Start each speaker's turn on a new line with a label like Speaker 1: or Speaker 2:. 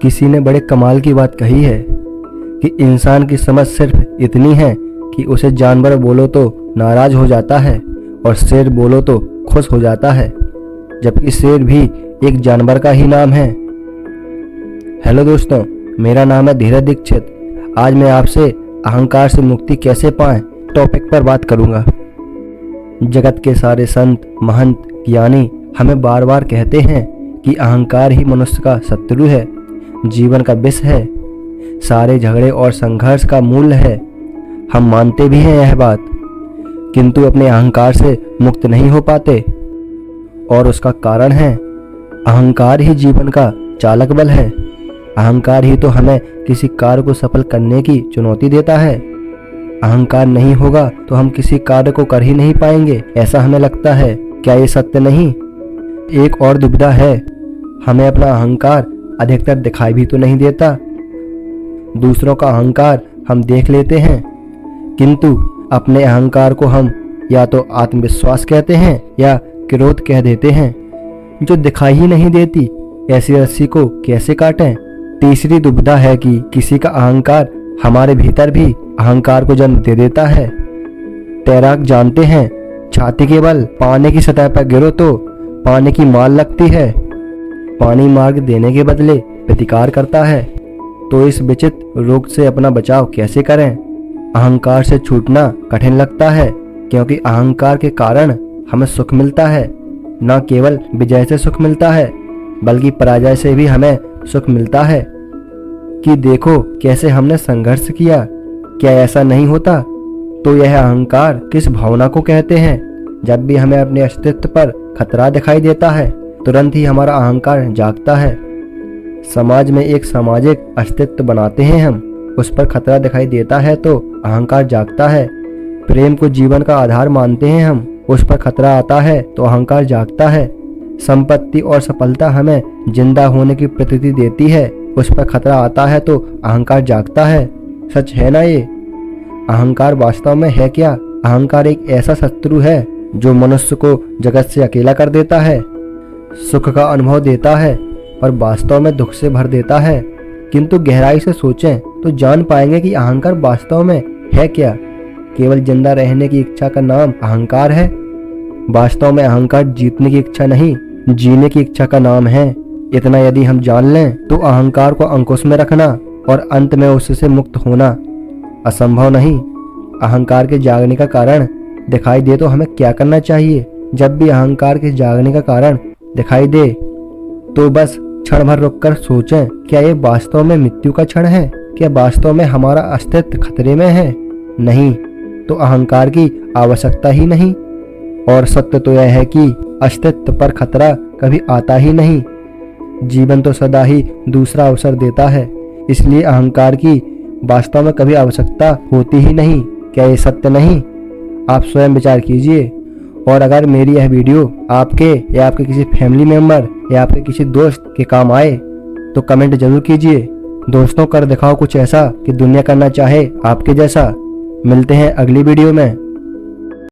Speaker 1: किसी ने बड़े कमाल की बात कही है कि इंसान की समझ सिर्फ इतनी है कि उसे जानवर बोलो तो नाराज हो जाता है और शेर बोलो तो खुश हो जाता है, जबकि शेर भी एक जानवर का ही नाम है। हेलो दोस्तों, मेरा नाम है धीरज दीक्षित। आज मैं आपसे अहंकार से मुक्ति कैसे पाएं टॉपिक पर बात करूंगा। जगत के सारे संत, महंत, ज्ञानी हमें बार बार कहते हैं कि अहंकार ही मनुष्य का शत्रु है, जीवन का विष है, सारे झगड़े और संघर्ष का मूल है। हम मानते भी हैं यह बात, किंतु अपने अहंकार से मुक्त नहीं हो पाते और उसका कारण है अहंकार ही जीवन का चालक बल है। अहंकार ही तो हमें किसी कार्य को सफल करने की चुनौती देता है। अहंकार नहीं होगा तो हम किसी कार्य को कर ही नहीं पाएंगे, ऐसा हमें लगता है। क्या ये सत्य नहीं? एक और दुविधा है, हमें अपना अहंकार अधिकतर दिखाई भी तो नहीं देता। दूसरों का अहंकार हम देख लेते हैं, किंतु अपने अहंकार को हम या तो आत्मविश्वास कहते हैं या क्रोध कह देते हैं, जो दिखाई ही नहीं देती। ऐसी रस्सी को कैसे काटें? तीसरी दुविधा है कि किसी का अहंकार हमारे भीतर भी अहंकार को जन्म दे देता है। तैराक जानते हैं, छाती के बल पानी की सतह पर गिरो तो पानी की मार लगती है। पानी मार्ग देने के बदले प्रतिकार करता है। तो इस विचित्र रोग से अपना बचाव कैसे करें? अहंकार से छूटना कठिन लगता है, क्योंकि अहंकार के कारण हमें सुख मिलता है। न केवल विजय से सुख मिलता है, बल्कि पराजय से भी हमें सुख मिलता है कि देखो कैसे हमने संघर्ष किया। क्या ऐसा नहीं होता? तो यह अहंकार किस भावना को कहते हैं? जब भी हमें अपने अस्तित्व पर खतरा दिखाई देता है, तुरंत ही हमारा अहंकार जागता है। समाज में एक सामाजिक अस्तित्व बनाते हैं हम, उस पर खतरा दिखाई देता है तो अहंकार जागता है। प्रेम को जीवन का आधार मानते हैं हम, उस पर खतरा आता है तो अहंकार जागता है। संपत्ति और सफलता हमें जिंदा होने की प्रतीति देती है, उस पर खतरा आता है तो अहंकार जागता है। सच है ना ये? अहंकार वास्तव में है क्या? अहंकार एक ऐसा शत्रु है जो मनुष्य को जगत से अकेला कर देता है, सुख का अनुभव देता है पर वास्तव में दुख से भर देता है। किंतु गहराई से सोचें तो जान पाएंगे कि अहंकार वास्तव में है क्या। केवल जिंदा रहने की इच्छा का नाम अहंकार है। वास्तव में अहंकार जीतने की इच्छा नहीं, जीने की इच्छा का नाम है। इतना यदि हम जान लें तो अहंकार को अंकुश में रखना और अंत में उससे मुक्त होना असंभव नहीं। अहंकार के जागने का कारण दिखाई दे तो हमें क्या करना चाहिए? जब भी अहंकार के जागने का कारण दिखाई दे तो बस क्षण भर रुककर सोचें, क्या ये वास्तव में मृत्यु का क्षण है? क्या वास्तव में हमारा अस्तित्व खतरे में है? नहीं तो अहंकार की आवश्यकता ही नहीं। और सत्य तो यह है कि अस्तित्व पर खतरा कभी आता ही नहीं। जीवन तो सदा ही दूसरा अवसर देता है, इसलिए अहंकार की वास्तव में कभी आवश्यकता होती ही नहीं। क्या ये सत्य नहीं? आप स्वयं विचार कीजिए। और अगर मेरी यह वीडियो आपके या आपके किसी फैमिली मेंबर या आपके किसी दोस्त के काम आए तो कमेंट जरूर कीजिए। दोस्तों, कर दिखाओ कुछ ऐसा कि दुनिया करना चाहे आपके जैसा। मिलते हैं अगली वीडियो में।